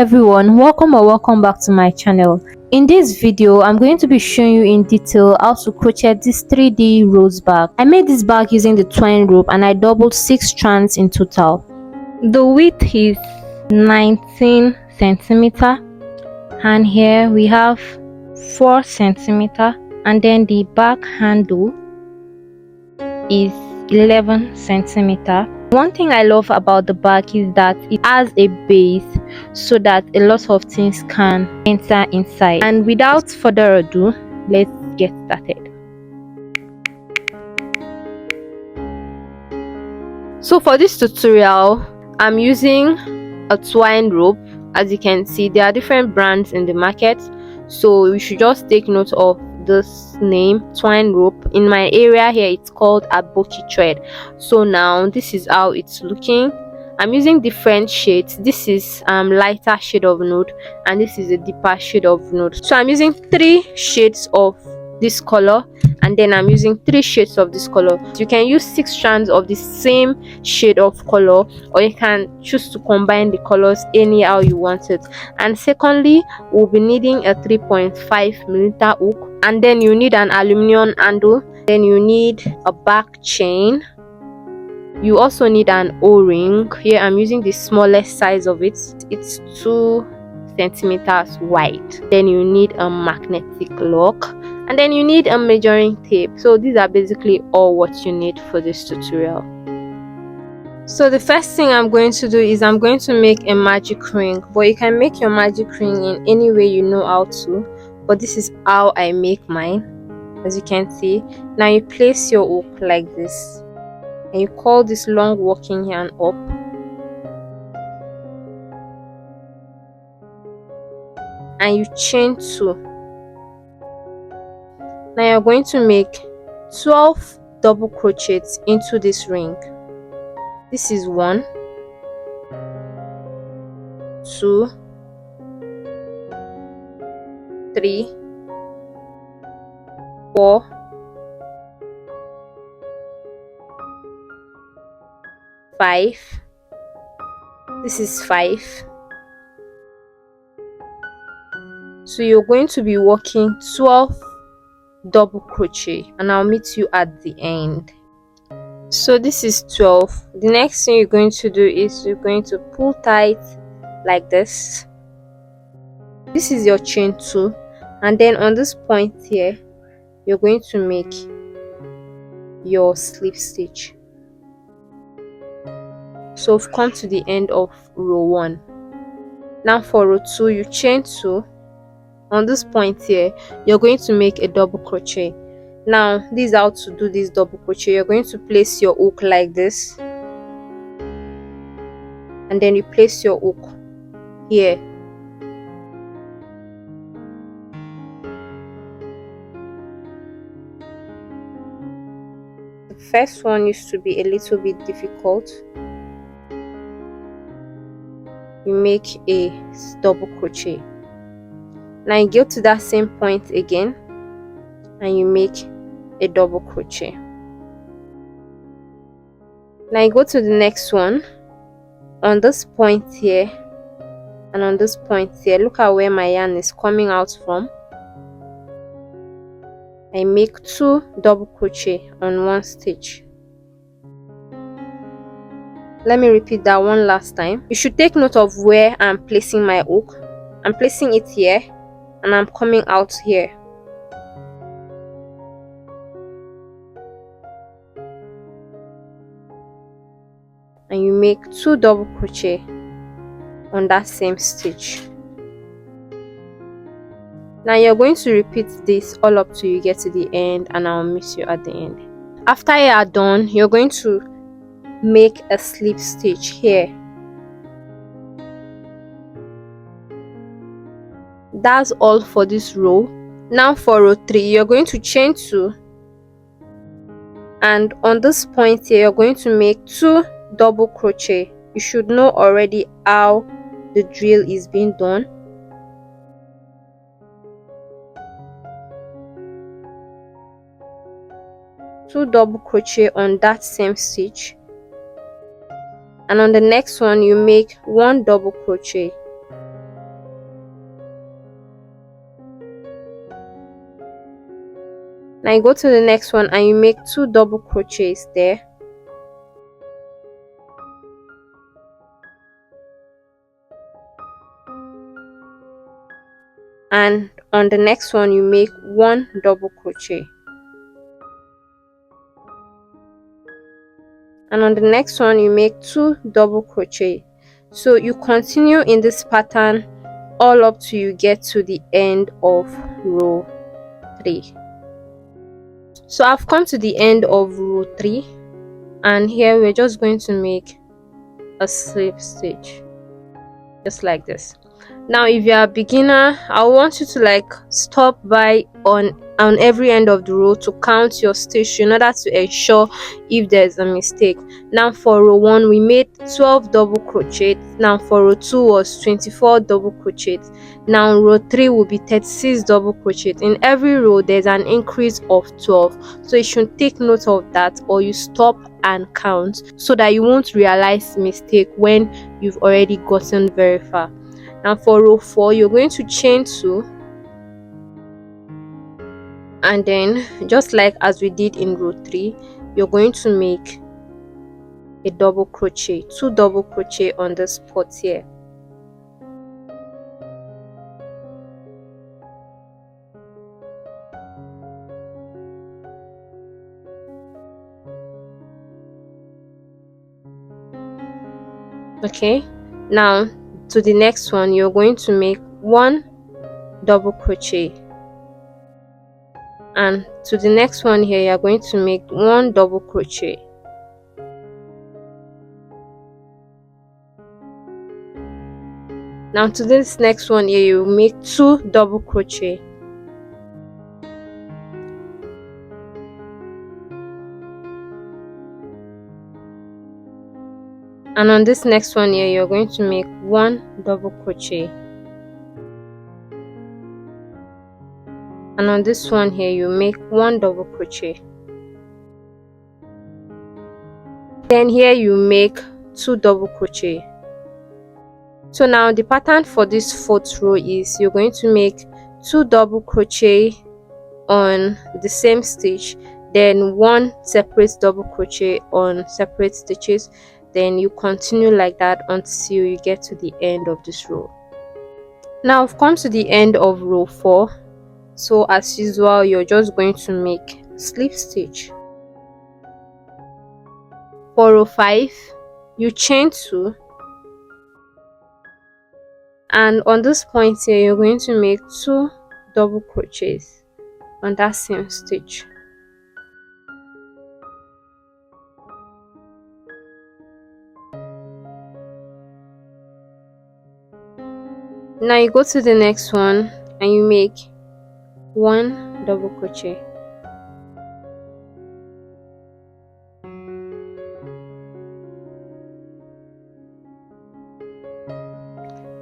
everyone, welcome back to my channel. In this video I'm going to be showing you in detail how to crochet this 3D rose bag. I made this bag using the twine rope and I doubled 6 strands in total. The width is 19 centimeter and here we have 4 centimeter, and then the back handle is 11 centimeter. One thing I love about the bag is that it has a base so that a lot of things can enter inside. And without further ado, let's get started. So for this tutorial, I'm using a twine rope. As you can see, there are different brands in the market, so you should just take note of this name, twine rope. In my area here it's called aboki thread. So now this is how it's looking. I'm using different shades. This is lighter shade of nude and this is a deeper shade of nude. So I'm using 3 shades of this color and then I'm using 3 shades of this color. You can use 6 strands of the same shade of color, or you can choose to combine the colors anyhow you want it. And secondly, we'll be needing a 3.5mm hook, and then you need an aluminum handle, then you need a back chain. You also need an O-ring. Here I'm using the smallest size of it. It's 2 centimeters wide. Then you need a magnetic lock, and then you need a measuring tape. So these are basically all what you need for this tutorial. So the first thing I'm going to do is I'm going to make a magic ring, but you can make your magic ring in any way you know how to, but this is how I make mine. As you can see, now you place your hook like this and you call this long working yarn up, and you chain 2. Now you're going to make 12 double crochets into this ring. This is 1, 2, 3, 4, 5. This is 5. So you're going to be working 12 double crochet and I'll meet you at the end. So this is 12. The next thing you're going to do is you're going to pull tight like this. This is your chain 2, and then on this point here you're going to make your slip stitch. So we've come to the end of row 1. Now for row 2, you chain 2. On this point here you're going to make a double crochet. Now this is how to do this double crochet. You're going to place your hook like this, and then you place your hook here. The first one used to be a little bit difficult. You make a double crochet. Now you go to that same point again and you make a double crochet. Now you go to the next one. On this point here and on this point here, look at where my yarn is coming out from. I make 2 double crochet on 1 stitch. Let me repeat that one last time. You should take note of where I'm placing my hook. I'm placing it here and I'm coming out here. And you make 2 double crochet on that same stitch. Now you're going to repeat this all up till you get to the end, and I'll meet you at the end. After you are done, you're going to make a slip stitch here. That's all for this row. Now for row 3, you're going to chain 2, and on this point here you're going to make 2 double crochet. You should know already how the drill is being done. Two double crochet on that same stitch, and on the next one you make 1 double crochet. Now you go to the next one and you make 2 double crochets there, and on the next one you make 1 double crochet, and on the next one you make 2 double crochet. So you continue in this pattern all up till you get to the end of row 3. So I've come to the end of row 3, and here we're just going to make a slip stitch just like this. Now if you're a beginner, I want you to like stop by on every end of the row to count your stitch in order to ensure if there's a mistake. Now for row 1 we made 12 double crochets. Now for row 2 was 24 double crochets. Now row 3 will be 36 double crochets. In every row there's an increase of 12, so you should take note of that, or you stop and count so that you won't realize mistake when you've already gotten very far. Now for row 4 you're going to chain 2, and then just like as we did in row 3 you're going to make a double crochet, 2 double crochet on the spot here. Okay, now to the next one you're going to make 1 double crochet, and to the next one here you're going to make 1 double crochet. Now to this next one here you make 2 double crochet, and on this next one here you're going to make 1 double crochet, and on this one here you make 1 double crochet. Then here you make 2 double crochet. So now the pattern for this 4th row is you're going to make 2 double crochet on the same stitch, then 1 separate double crochet on separate stitches, then you continue like that until you get to the end of this row. Now I've come to the end of row 4, so as usual you're just going to make slip stitch. For row 5 you chain 2, and on this point here you're going to make 2 double crochets on that same stitch. Now you go to the next one and you make 1 double crochet.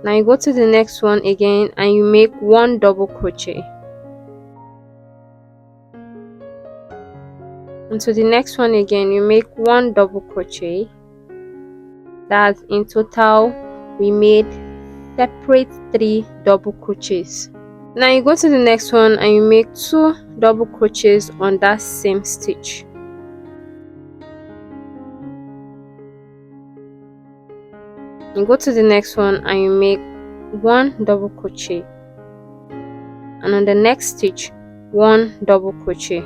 Now you go to the next one again and you make 1 double crochet, and to the next one again you make 1 double crochet. That in total we made separate 3 double crochets. Now you go to the next one and you make 2 double crochets on that same stitch. You go to the next one and you make 1 double crochet, and on the next stitch 1 double crochet.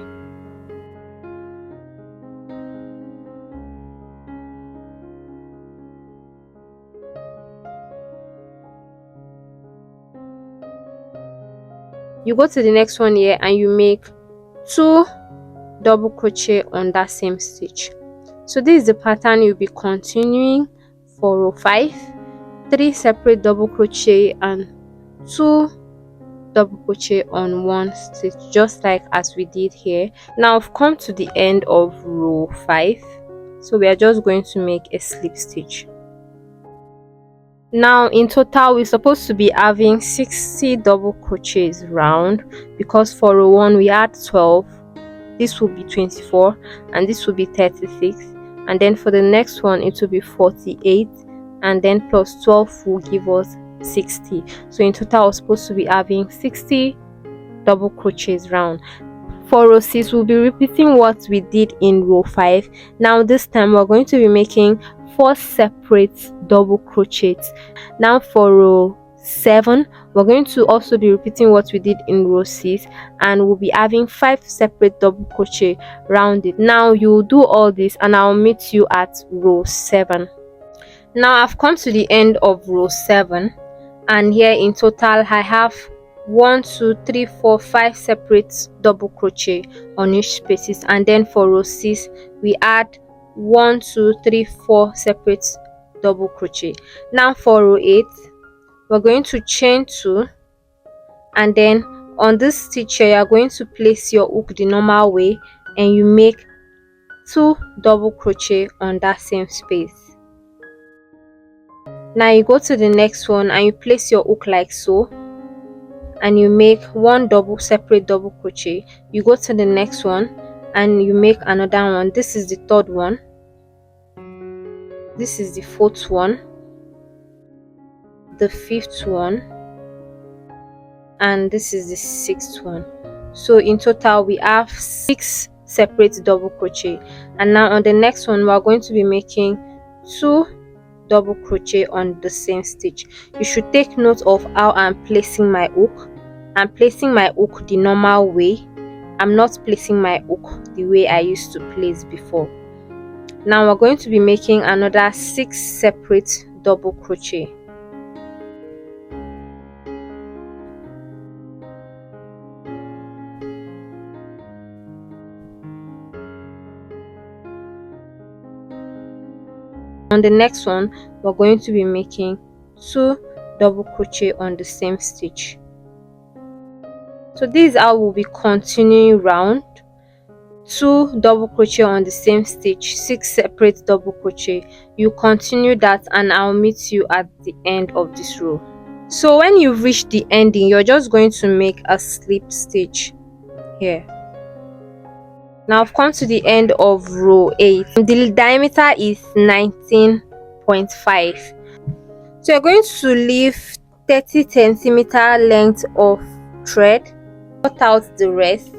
You go to the next one here and you make 2 double crochet on that same stitch. So this is the pattern you'll be continuing for row 5, 3 separate double crochet and 2 double crochet on 1 stitch, just like as we did here. Now I've come to the end of row 5, so we are just going to make a slip stitch. Now in total we're supposed to be having 60 double crochets round, because for row 1 we had 12, this will be 24, and this will be 36, and then for the next one it will be 48, and then plus 12 will give us 60. So in total we're supposed to be having 60 double crochets round. For row 6, we'll be repeating what we did in row 5. Now this time we're going to be making 4 separate double crochets. Now for row 7, we're going to also be repeating what we did in row 6, and we'll be having 5 separate double crochet round it. Now you'll do all this and I'll meet you at row 7. Now I've come to the end of row 7, and here in total I have 1 2 3 4 5 separate double crochet on each spaces, and then for row 6 we add 1 2 3 4 separate double crochet. Now for row 8, we're going to chain 2, and then on this stitch here you are going to place your hook the normal way, and you make 2 double crochet on that same space. Now you go to the next one and you place your hook like so, and you make 1 separate double crochet. You go to the next one and you make another one. This is the third one, this is the fourth one, the fifth one, and this is the sixth one. So in total we have 6 separate double crochet. And now on the next one we are going to be making 2 double crochet on the same stitch. You should take note of how I'm placing my hook. I'm placing my hook the normal way. I'm not placing my hook the way I used to place before. Now we're going to be making another 6 separate double crochet. On the next one we're going to be making 2 double crochet on the same stitch. So this is how we'll be continuing round. 2 double crochet on the same stitch, 6 separate double crochet. You continue that and I'll meet you at the end of this row. So when you've reached the ending, you're just going to make a slip stitch here. Now I've come to the end of row 8. The diameter is 19.5. So you're going to leave 30 centimeter length of thread, cut out the rest.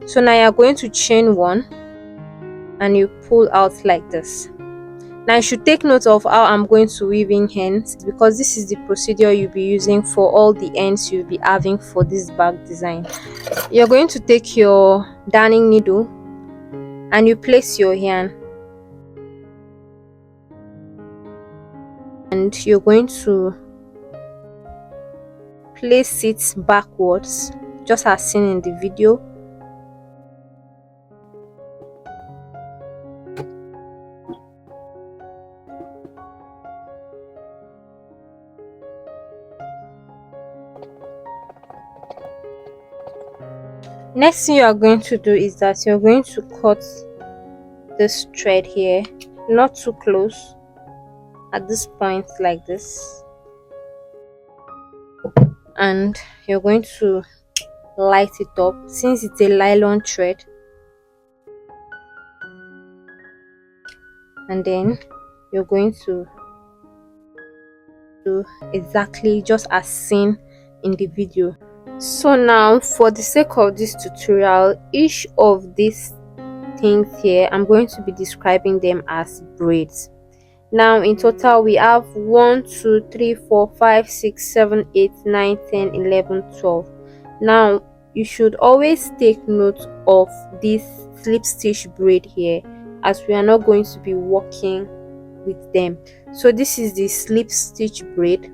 So now you're going to chain 1 and you pull out like this. Now you should take note of how I'm going to weave in ends, because this is the procedure you'll be using for all the ends you'll be having for this bag design. You're going to take your darning needle and you place your yarn, and you're going to place it backwards just as seen in the video. Next thing you are going to do is that you're going to cut this thread here, not too close, at this point like this, and you're going to light it up since it's a nylon thread, and then you're going to do exactly just as seen in the video. So now for the sake of this tutorial, each of these things here I'm going to be describing them as braids. Now in total we have 1 2 3 4 5 6 7 8 9 10 11 12. Now you should always take note of this slip stitch braid here, as we are not going to be working with them. So this is the slip stitch braid,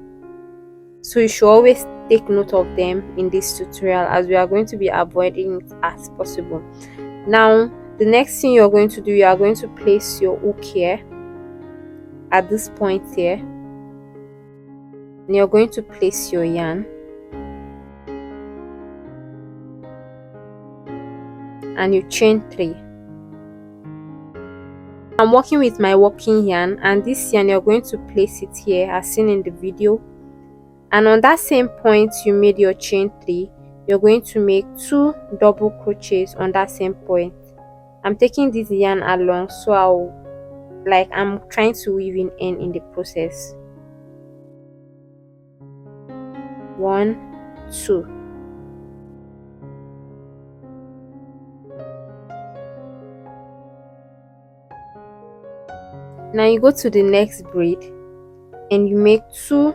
so you should always take note of them in this tutorial, as we are going to be avoiding it as possible. Now the next thing you're going to do, you are going to place your hook here at this point here, and you're going to place your yarn, and you chain 3. I'm working with my working yarn, and this yarn you're going to place it here as seen in the video, and on that same point you made your chain 3, you're going to make 2 double crochets on that same point. I'm taking this yarn along, so I'm trying to weave in the process. 1 2. Now you go to the next braid and you make 2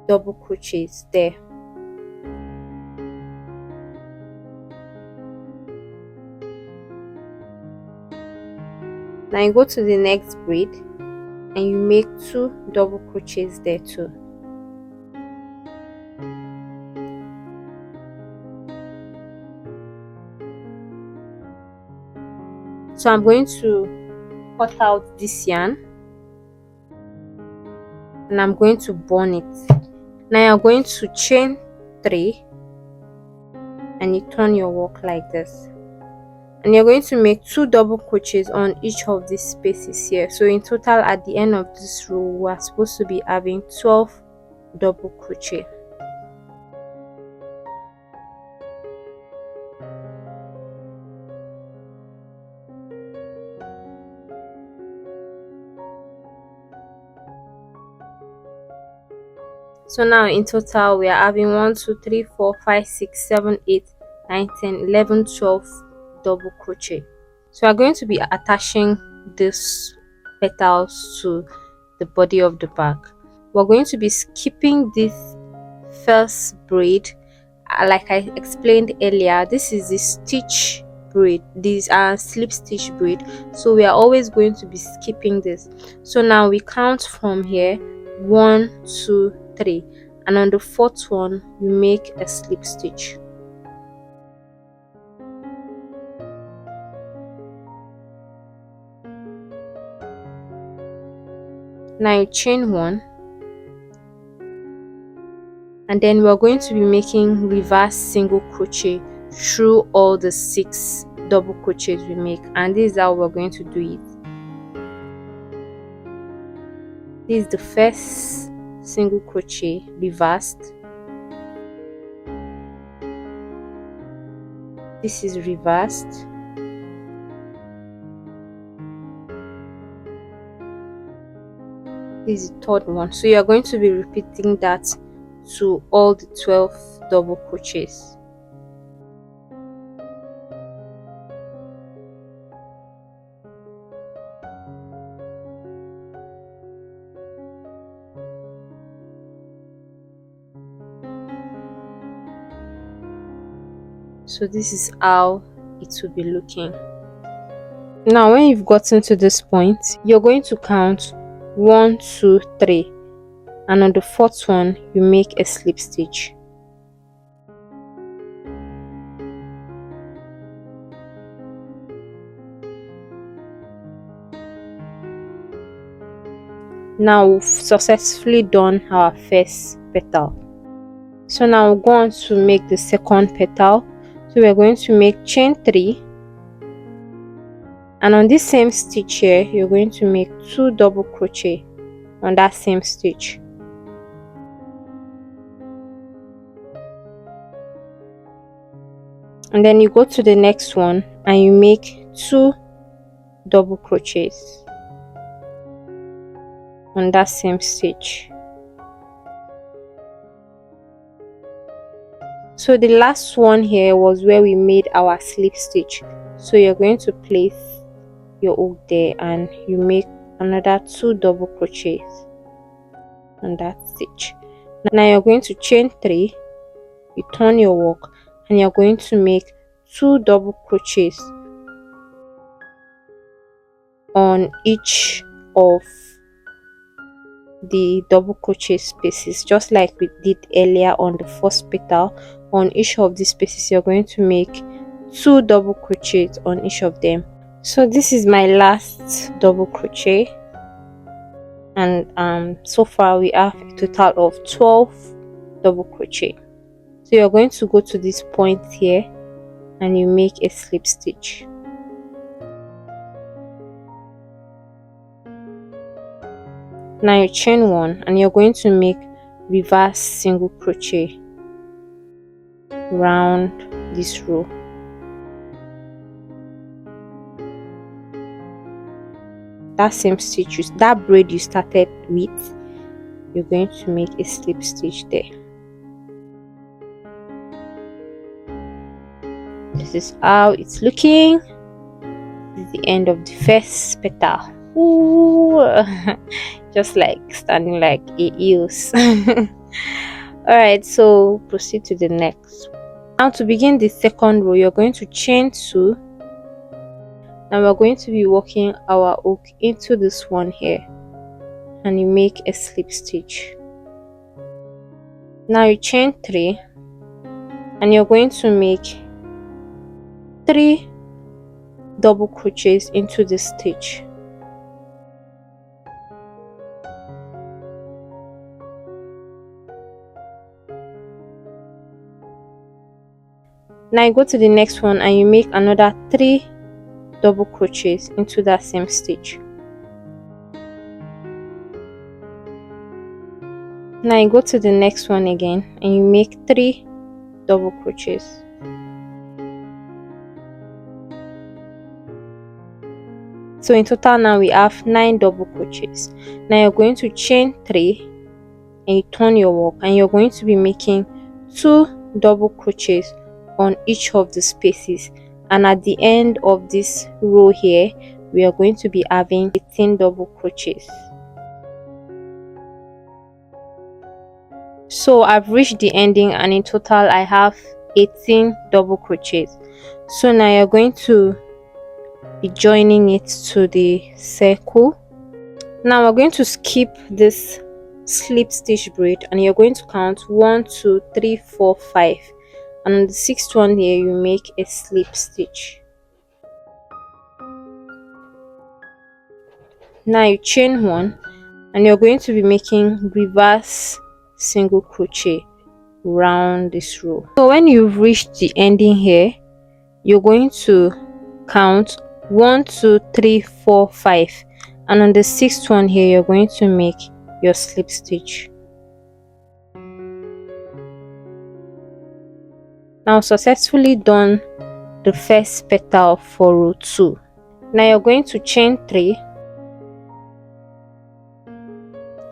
double crochets there. Now you go to the next braid and you make 2 double crochets there too. So I'm going to cut out this yarn and I'm going to burn it. Now you're going to chain 3 and you turn your work like this, and you're going to make 2 double crochets on each of these spaces here. So in total at the end of this row we are supposed to be having 12 double crochet. So now in total we are having 1 2 3 4 5 6 7 8 9 10 11 12 double crochet. So we are going to be attaching these petals to the body of the bag. We're going to be skipping this first braid. Like I explained earlier, this is the stitch braid, these are slip stitch braid, so we are always going to be skipping this. So now we count from here 1 2 3, and on the 4th one we make a slip stitch. Now you chain 1, and then we're going to be making reverse single crochet through all the 6 double crochets we make, and this is how we're going to do it. This is the first single crochet reversed, this is reversed, this is the 3rd one. So you are going to be repeating that to all the 12 double crochets. So this is how it will be looking. Now when you've gotten to this point, you're going to count 1 2 3, and on the 4th one you make a slip stitch. Now we've successfully done our first petal. So now we'll go on to make the 2nd petal. So we're going to make chain 3, and on this same stitch here you're going to make 2 double crochet on that same stitch. And then you go to the next one and you make 2 double crochets on that same stitch. So the last one here was where we made our slip stitch, so you're going to place your hook there and you make another 2 double crochets on that stitch. Now you're going to chain 3, you turn your work, and you're going to make 2 double crochets on each of the double crochet spaces, just like we did earlier on the first petal. On each of these spaces you're going to make 2 double crochets on each of them. So this is my last double crochet, and so far we have a total of 12 double crochet. So you're going to go to this point here and you make a slip stitch. Now you chain 1 and you're going to make reverse single crochet round this row. That same stitch, that braid you started with, you're going to make a slip stitch there. This is how it's looking. This is the end of the first petal. Ooh, just like standing like a heels. All right, so proceed to the next. Now to begin the second row, you're going to chain 2. Now we're going to be working our hook into this one here, and you make a slip stitch. Now you chain 3, and you're going to make 3 double crochets into the stitch. Now you go to the next one and you make another 3 double crochets into that same stitch. Now you go to the next one again and you make 3 double crochets. So in total now we have 9 double crochets. Now you're going to chain 3 and you turn your work, and you're going to be making 2 double crochets on each of the spaces, and at the end of this row here we are going to be having 18 double crochets. So I've reached the ending, and in total I have 18 double crochets. So now you're going to be joining it to the circle. Now we're going to skip this slip stitch braid, and you're going to count 1 2 3 4 5, and on the 6th one here you make a slip stitch. Now you chain 1, and you're going to be making reverse single crochet round this row. So when you've reached the ending here, you're going to count 1 2 3 4 5, and on the 6th one here you're going to make your slip stitch. Now successfully done the first petal for row 2. Now you're going to chain 3,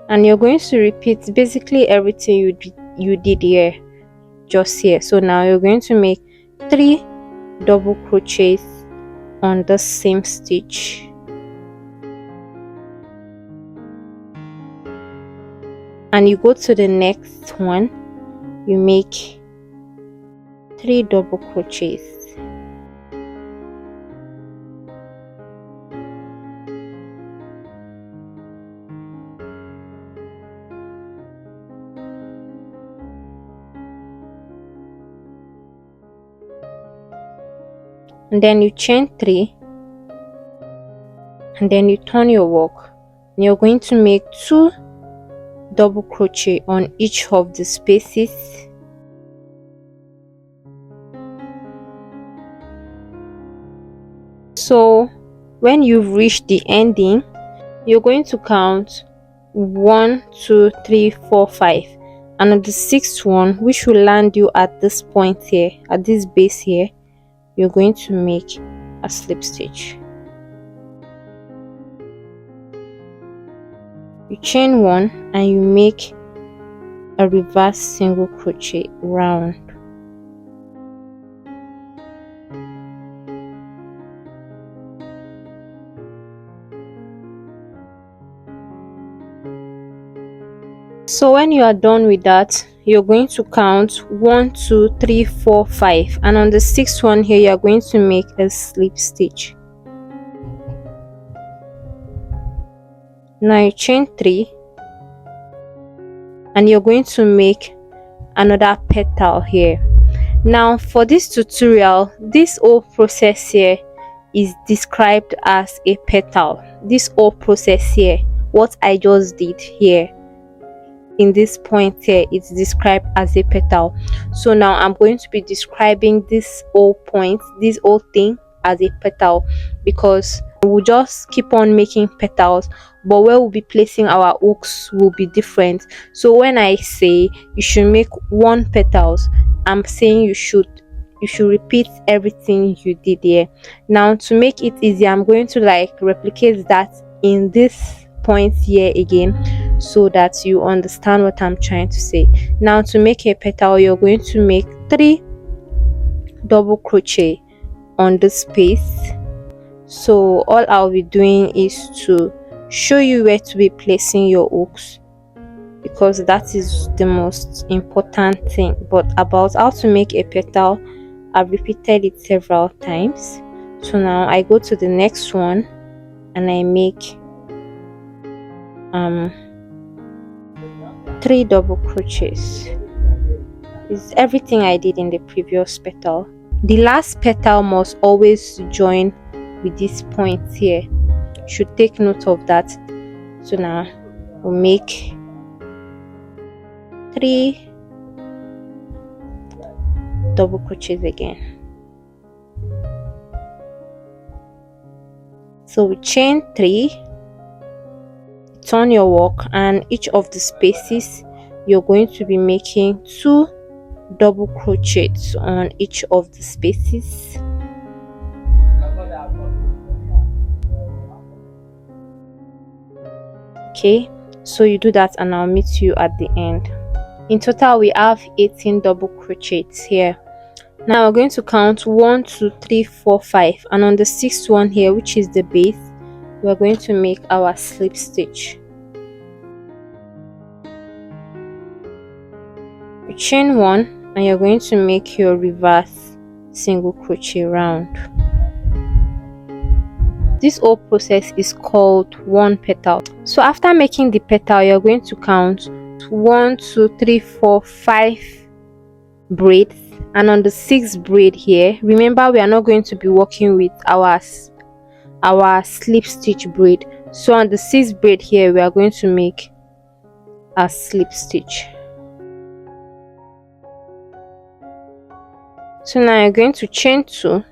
and you're going to repeat basically everything you did here, just here. So now you're going to make 3 double crochets on the same stitch. And you go to the next one, you make 3 double crochets. And then you chain 3, and then you turn your work, and you're going to make 2 double crochet on each of the spaces. So when you've reached the ending, you're going to count 1 2 3 4 5, and on the 6th one, which will land you at this point here, at this base here, you're going to make a slip stitch. You chain 1 and you make a reverse single crochet round. So when you are done with that, you're going to count 1 2 3 4 5, and on the 6th one here you are going to make a slip stitch. Now you chain 3, and you're going to make another petal here. Now for this tutorial, this whole process here is described as a petal. This whole process here, what I just did here in this point here, it's described as a petal. So now I'm going to be describing this whole point, this whole thing, as a petal, because we'll just keep on making petals, but where we'll be placing our hooks will be different. So when I say you should make 1 petals, I'm saying you should repeat everything you did here. Now to make it easy, I'm going to like replicate that in this point here again, so that you understand what I'm trying to say. Now to make a petal, you're going to make 3 double crochet on the space. So all I'll be doing is to show you where to be placing your hooks, because that is the most important thing. But about how to make a petal, I've repeated it several times. So now I go to the next one and I make 3 double crochets. It's everything I did in the previous petal. The last petal must always join with this point here. You should take note of that. So now we'll make 3 double crochets again. So we chain 3, turn your work, and each of the spaces you're going to be making 2 double crochets on each of the spaces. Okay, so you do that and I'll meet you at the end. In total we have 18 double crochets here. Now we're going to count 1 2 3 4 5, and on the 6th one here, which is the base, we're going to make our slip stitch. You chain 1 and you're going to make your reverse single crochet round. This whole process is called one petal. So after making the petal, you're going to count 1 2 3 4 5 braids, and on the 6th braid here, remember we are not going to be working with our slip stitch braid. So on the 6th braid here, we are going to make a slip stitch. So now you're going to chain 2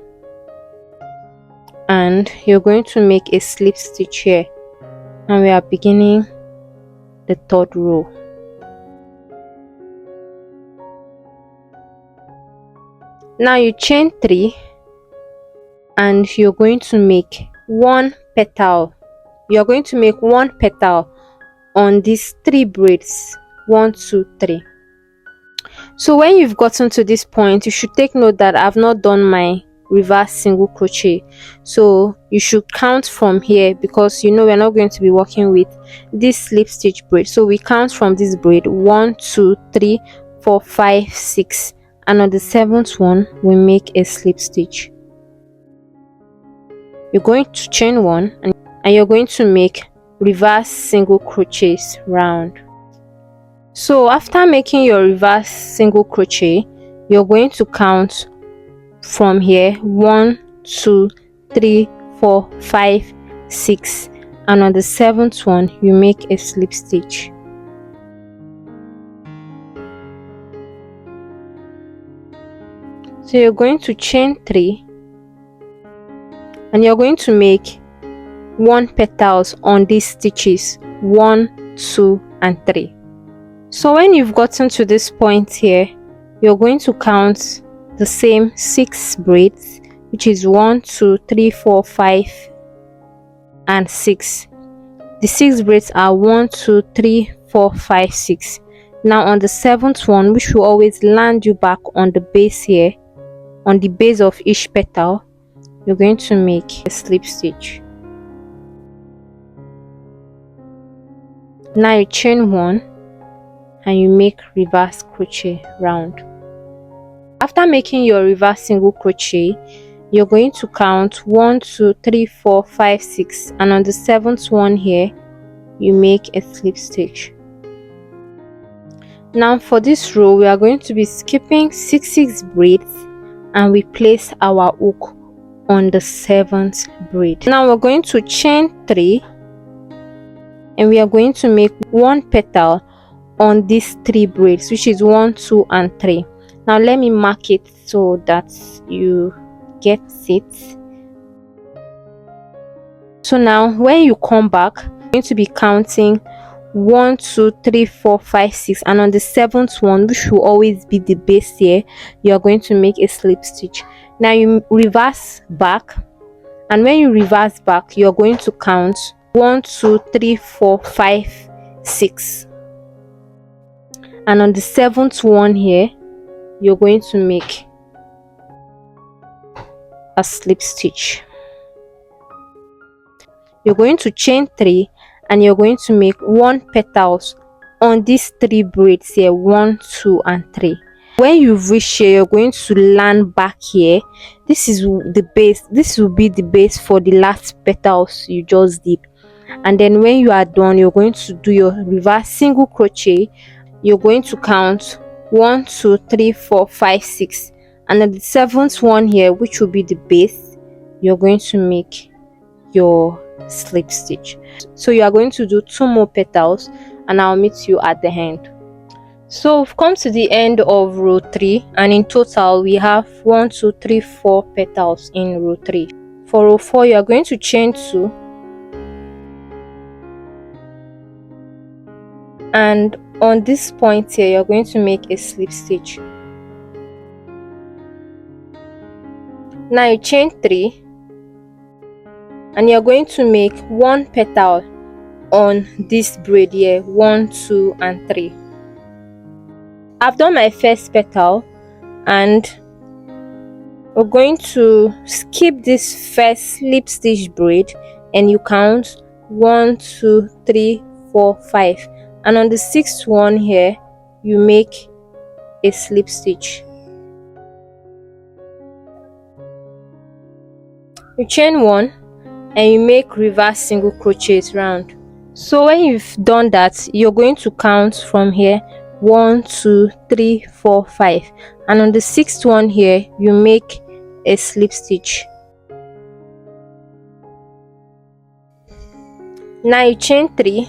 and you're going to make a slip stitch here, and we are beginning the 3rd row. Now you chain 3 and you're going to make 1 petal. You're going to make 1 petal on these 3 braids. 1 2 3. So when you've gotten to this point, you should take note that I've not done my reverse single crochet, so you should count from here, because you know we're not going to be working with this slip stitch braid. So we count from this braid 1 2 3 4 5 6, and on the 7th one we make a slip stitch. You're going to chain 1 and you're going to make reverse single crochets round. So after making your reverse single crochet, you're going to count from here 1 2 3 4 5 6, and on the 7th one you make a slip stitch. So you're going to chain 3 and you're going to make 1 petals on these stitches 1 2 and 3. So when you've gotten to this point here, you're going to count the same 6 braids, which is 1 2 3 4 5 and 6. The 6 braids are 1 2 3 4 5 6. Now on the 7th one, which will always land you back on the base here, on the base of each petal, you're going to make a slip stitch. Now you chain 1 and you make reverse crochet round. After making your reverse single crochet, you're going to count 1 2 3 4 5 6, and on the 7th one here you make a slip stitch. Now for this row, we are going to be skipping 6 braids and we place our hook on the 7th braid. Now we're going to chain 3 and we are going to make 1 petal on these 3 braids, which is 1 2 and 3. Now let me mark it so that you get it. So now when you come back, you're going to be counting 1 2 3 4 5 6, and on the 7th one, which will always be the base here, you are going to make a slip stitch. Now you reverse back, and when you reverse back, you're going to count 1 2 3 4 5 6, and on the 7th one here you're going to make a slip stitch. you're going to chain 3 and you're going to make 1 petals on these 3 braids here, 1, 2 and 3. When you've reached here, you're going to land back here. This is the base. This will be the base for the last petals you just did. And then when you are done, you're going to do your reverse single crochet. You're going to count 1, 2, 3, 4, 5, 6, and then the 7th one here, which will be the base, you're going to make your slip stitch. So you are going to do 2 more petals and I'll meet you at the end. So we've come to the end of row 3, and in total we have 1, 2, 3, 4 petals in row 3. For row 4, you are going to chain 2 and on this point here you're going to make a slip stitch. Now you chain 3 and you're going to make 1 petal on this braid here, 1, 2 and 3. I've done my first petal and we're going to skip this first slip stitch braid and you count 1, 2, 3, 4, 5, and on the 6th one here you make a slip stitch. You chain 1 and you make reverse single crochets round. So when you've done that, you're going to count from here 1, 2, 3, 4, 5, and on the 6th one here you make a slip stitch. Now you chain 3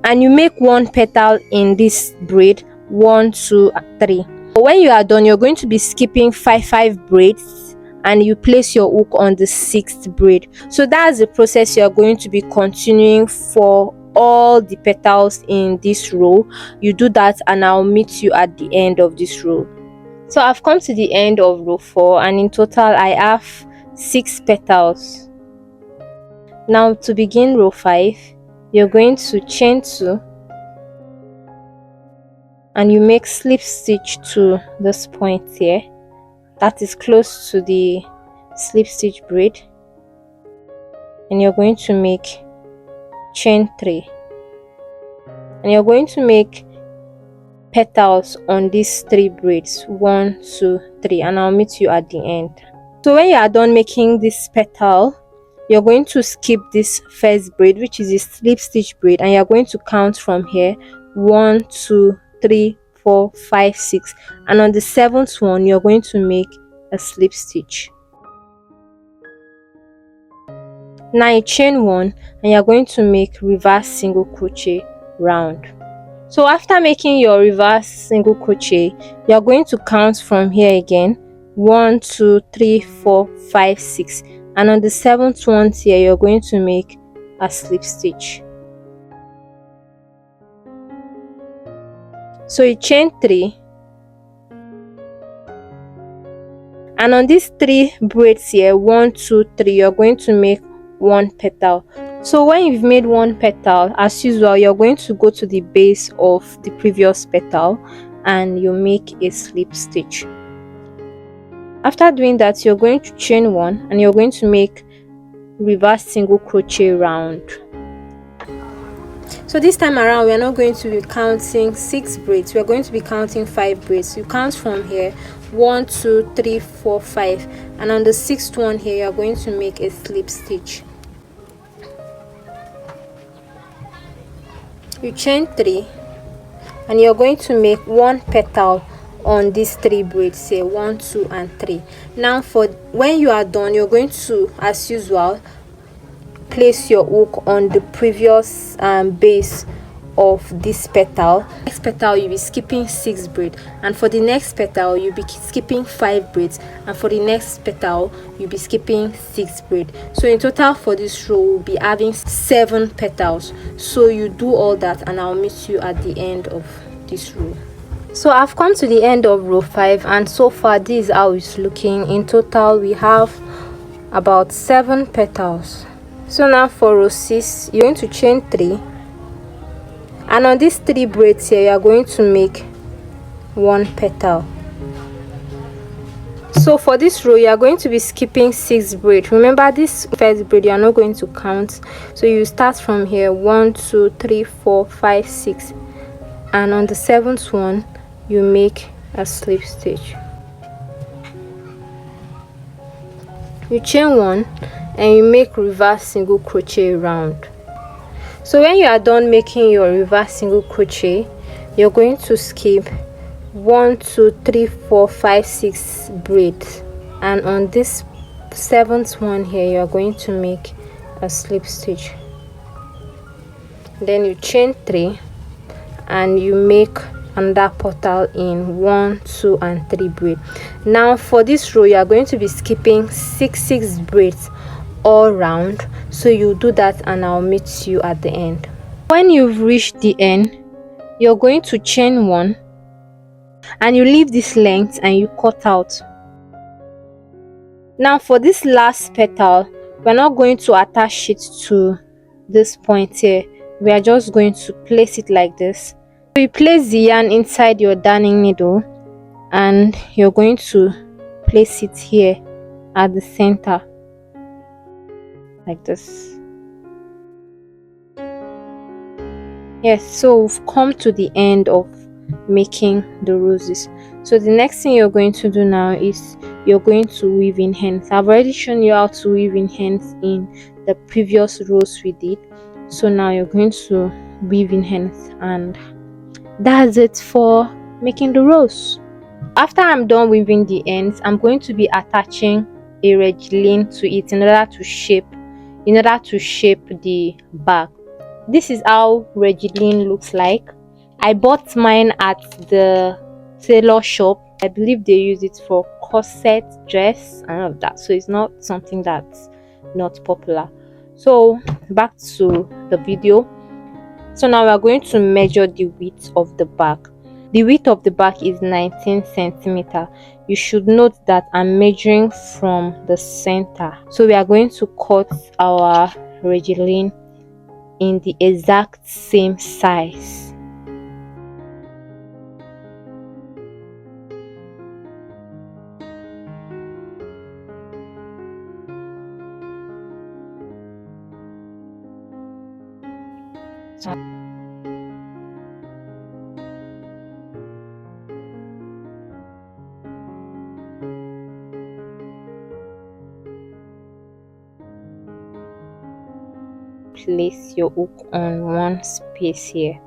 and you make 1 petal in this braid, 1, 2, 3. When you are done, you're going to be skipping 5 braids and you place your hook on the 6th braid. So that's the process you're going to be continuing for all the petals in this row. You do that and I'll meet you at the end of this row. So I've come to the end of row 4 and in total I have 6 petals. Now to begin row 5, you're going to chain 2 and you make slip stitch to this point here that is close to the slip stitch braid, and you're going to make chain 3 and you're going to make petals on these 3 braids, 1, 2, 3, and I'll meet you at the end. So when you are done making this petal, you're going to skip this first braid, which is a slip stitch braid, and you're going to count from here 1, 2, 3, 4, 5, 6, and on the 7th one you're going to make a slip stitch. Now you chain 1 and you're going to make reverse single crochet round. So after making your reverse single crochet, you're going to count from here again 1, 2, 3, 4, 5, 6, and on the 7th one here you're going to make a slip stitch. So you chain 3 and on these 3 braids here, 1, 2, 3, you're going to make 1 petal. So when you've made 1 petal, as usual, you're going to go to the base of the previous petal and you make a slip stitch. After doing that, you're going to chain 1 and you're going to make reverse single crochet round. So this time around, we are not going to be counting 6 braids, we are going to be counting 5 braids. You count from here 1, 2, 3, 4, 5, and on the 6th one here you are going to make a slip stitch. You chain 3 and you're going to make 1 petal on these 3 braids here, 1, 2 and 3. Now for when you are done, you're going to, as usual, place your hook on the previous base of this petal. Next petal you'll be skipping 6 braids, and for the next petal you'll be skipping 5 braids, and for the next petal you'll be skipping 6 braids. So in total for this row we'll be having 7 petals. So you do all that and I'll meet you at the end of this row. So I've come to the end of row 5 and so far this is how it's looking. In total we have about 7 petals. So now for row 6, you're going to chain 3 and on these 3 braids here you are going to make 1 petal. So for this row, you are going to be skipping 6 braids. Remember, this first braid you are not going to count, so you start from here: 1 2 3 4 5 6, and on the 7th one you make a slip stitch. You chain 1 and you make reverse single crochet round. So when you are done making your reverse single crochet, you're going to skip 1 2 3 4 5 6 braids, and on this 7th one here you are going to make a slip stitch. Then you chain 3 and you make another portal in 1 2 and 3 braids. Now for this row, you are going to be skipping 6 braids all round, so you do that and I'll meet you at the end. When you've reached the end, you're going to chain 1 and you leave this length and you cut out. Now for this last petal, we're not going to attach it to this point here. We are just going to place it like this. So you place the yarn inside your darning needle and you're going to place it here at the center like this. Yes, so we've come to the end of making the roses. So the next thing you're going to do now is you're going to weave in hands. I've already shown you how to weave in hands in the previous rows we did. So now you're going to weave in hands, and that's it for making the rose. After I'm done weaving the ends, I'm going to be attaching a Regilin to it in order to shape the bag. This is how Regilin looks like. I bought mine at the tailor shop. I believe they use it for corset, dress, and all of that. So it's not something that's not popular. So back to the video. So now we are going to measure the width of the bag. The width of the bag is 19 centimeter. You should note that I'm measuring from the center. So we are going to cut our Regilin in the exact same size. So place your hook on one space here.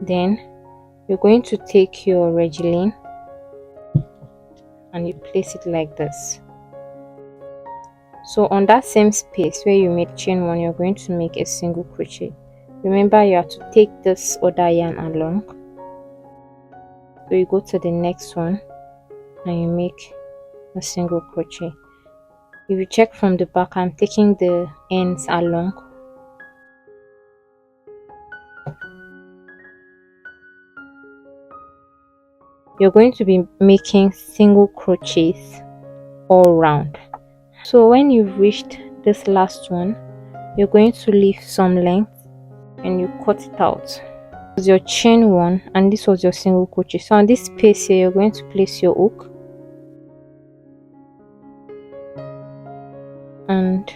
Then you're going to take your Regilin and you place it like this. So on that same space where you made chain 1, you're going to make a single crochet. Remember, you have to take this other yarn along. So you go to the next one and you make a single crochet. If you check from the back, I'm taking the ends along. You're going to be making single crochets all round. So when you've reached this last one, you're going to leave some length and you cut it out. This was your chain 1 and this was your single crochet. So on this space here, you're going to place your hook, and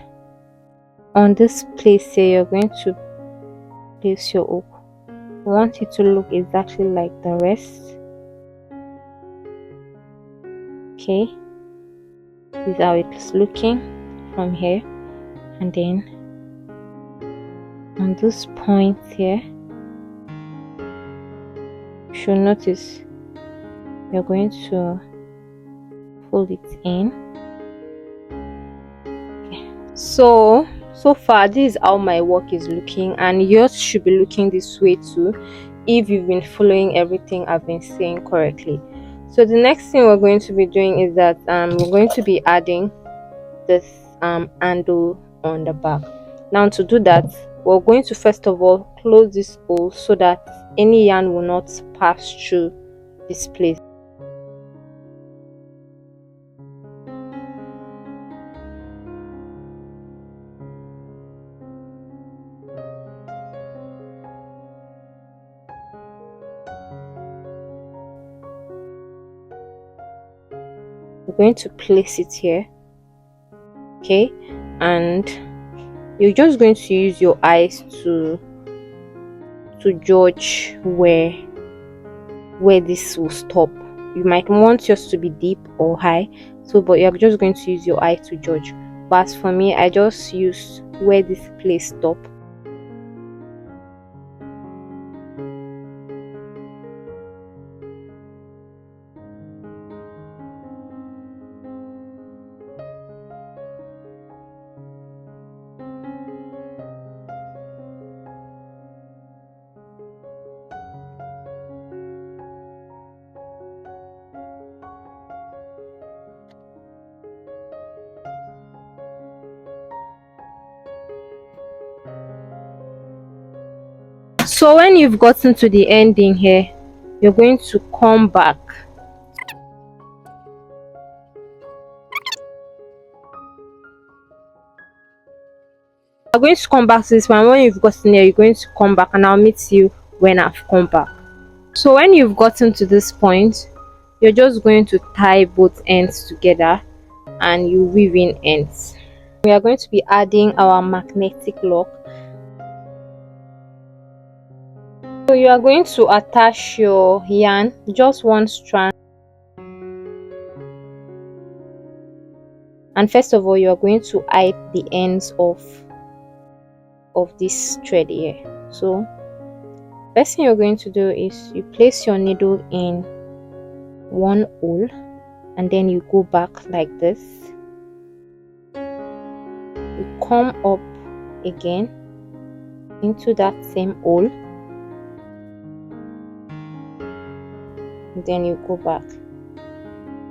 on this place here you're going to place your hook. You want it to look exactly like the rest. Okay, this is how it's looking from here. And then on this point here, you should notice you're going to fold it in. Okay. So far this is how my work is looking, and yours should be looking this way too if you've been following everything I've been saying correctly. So the next thing we're going to be doing is that we're going to be adding this handle on the back. Now to do that, we're going to first of all close this hole so that any yarn will not pass through this place. You're going to place it here, okay, and you're just going to use your eyes to judge where this will stop. You might want yours to be deep or high, so but you're just going to use your eye to judge. But as for me, I just use where this place stop. So when you've gotten to the ending here, you're going to come back. You're going to come back to this one. When you've gotten there, you're going to come back, and I'll meet you when I've come back. So when you've gotten to this point, you're just going to tie both ends together and you weave in ends. We are going to be adding our magnetic lock. So you are going to attach your yarn, just one strand, and first of all you are going to hide the ends of this thread here. So first thing you're going to do is you place your needle in one hole and then you go back like this. You come up again into that same hole, and then you go back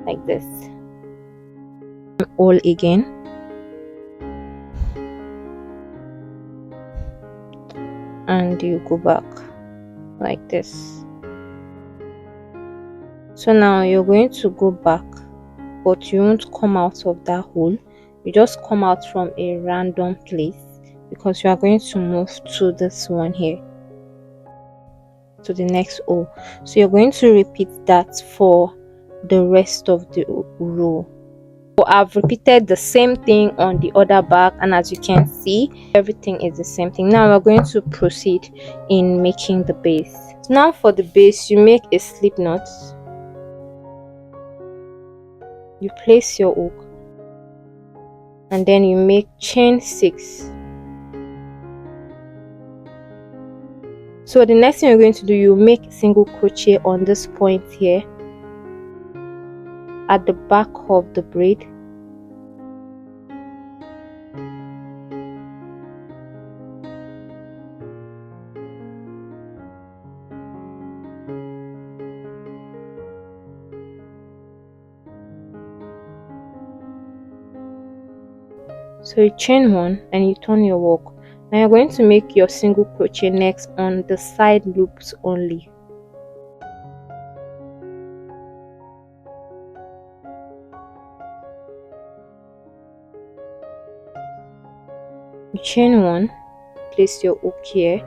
like this. Hole again, and you go back like this. So now you're going to go back, but you won't come out of that hole. You just come out from a random place because you are going to move to this one here, to the next hole. So you're going to repeat that for the rest of the row. So I've repeated the same thing on the other bag, and as you can see, everything is the same thing. Now we're going to proceed in making the base. Now for the base, you make a slip knot. You place your hook and then you make chain 6. So the next thing you're going to do, you make single crochet on this point here at the back of the braid. So you chain 1 and you turn your work. Now you're going to make your single crochet next on the side loops only. You chain 1, place your hook here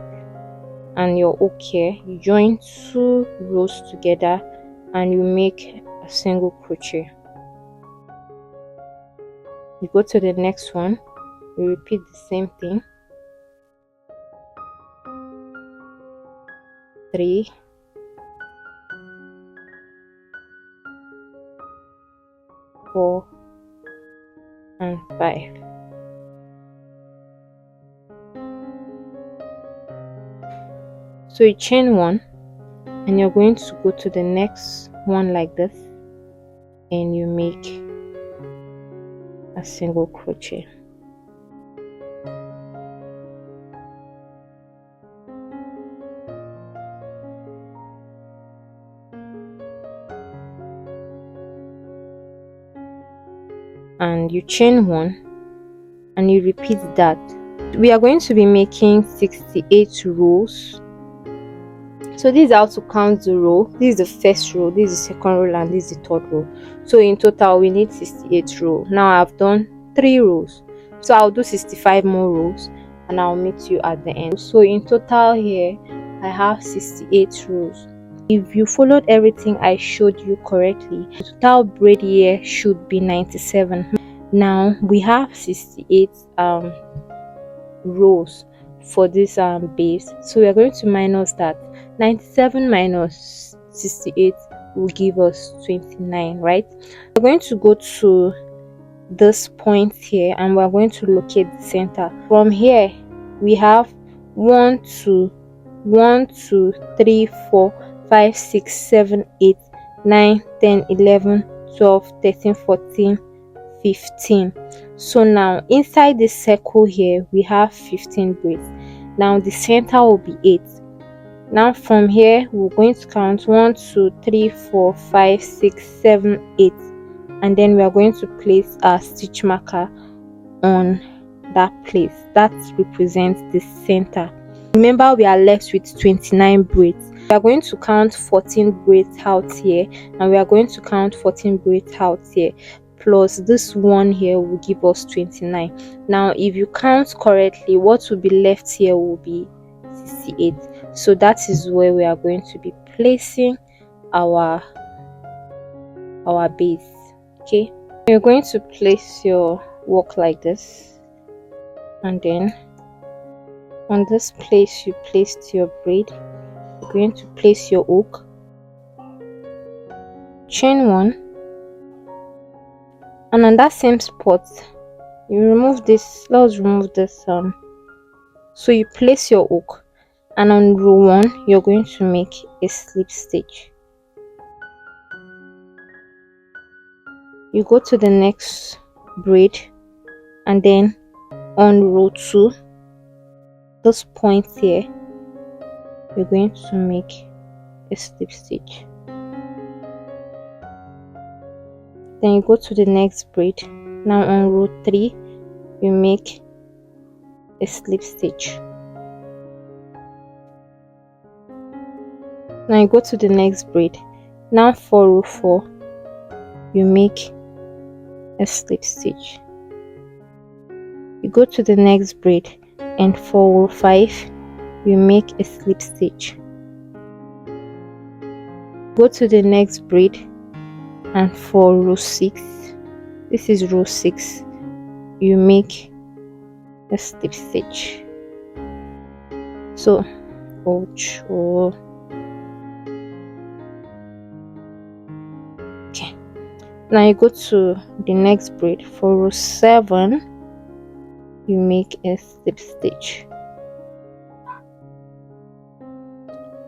and your hook here. You join 2 rows together and you make a single crochet. You go to the next one, you repeat the same thing. 3, 4 and 5. So you chain 1 and you're going to go to the next one like this and you make a single crochet. And you chain 1 and you repeat that. We are going to be making 68 rows. So this is how to count the row. This is the first row, this is the second row, and this is the third row. So in total we need 68 rows. Now I've done 3 rows, so I'll do 65 more rows and I'll meet you at the end. So in total here I have 68 rows. If you followed everything I showed you correctly, the total braid here should be 97. Now we have 68 rows for this base, so we are going to minus that. 97 minus 68 will give us 29, right? We're going to go to this point here and we're going to locate the center. From here we have 1 2 1 2 3 4 5 6 7 8 9 10 11 12 13 14 15. So now inside the circle here we have 15 braids. Now the center will be 8. Now from here we're going to count 1 2 3 4 5 6 7 8, and then we are going to place our stitch marker on that place that represents the center. Remember, we are left with 29 braids. We are going to count 14 braids out here, and we are going to count 14 braids out here, plus this one here will give us 29. Now if you count correctly, what will be left here will be 68. So that is where we are going to be placing our base. Okay, you're going to place your work like this, and then on this place you placed your braid, you're going to place your hook, chain 1, and on that same spot you remove this. Let's remove this so you place your hook, and on row 1 you're going to make a slip stitch. You go to the next braid, and then on row 2, this point here, you're going to make a slip stitch. Then you go to the next braid. Now on row 3 you make a slip stitch. Now you go to the next braid. Now for row 4 you make a slip stitch. You go to the next braid, and for row 5 you make a slip stitch. Go to the next braid, and for row 6, this is row 6, you make a slip stitch. So okay, now you go to the next braid. For row 7 you make a slip stitch.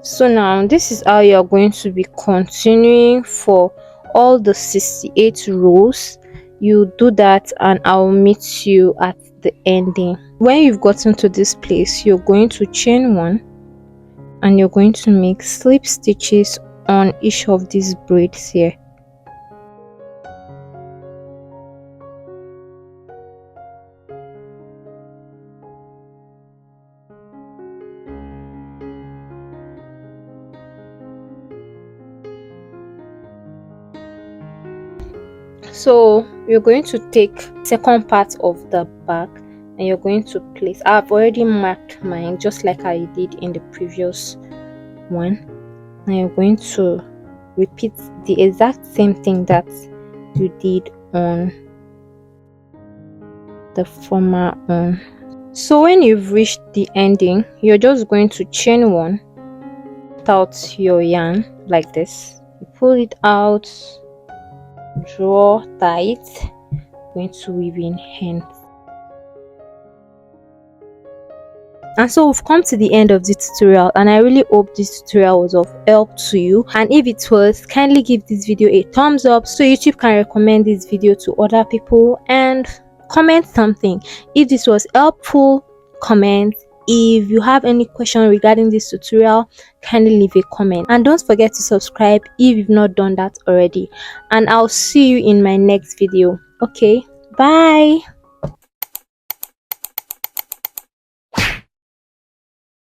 So now this is how you are going to be continuing for all the 68 rows. You do that and I'll meet you at the ending. When you've gotten to this place, you're going to chain 1 and you're going to make slip stitches on each of these braids here. So you're going to take second part of the bag and you're going to place. I've already marked mine just like I did in the previous one. Now you're going to repeat the exact same thing that you did on the former one. So when you've reached the ending, you're just going to chain 1, put out your yarn like this, you pull it out, draw tight, going to weave in hand. And so we've come to the end of this tutorial, and I really hope this tutorial was of help to you. And if it was, kindly give this video a thumbs up so YouTube can recommend this video to other people, and comment something if this was helpful. Comment. If you have any question regarding this tutorial, kindly leave a comment, and don't forget to subscribe if you've not done that already. And I'll see you in my next video. Okay, bye.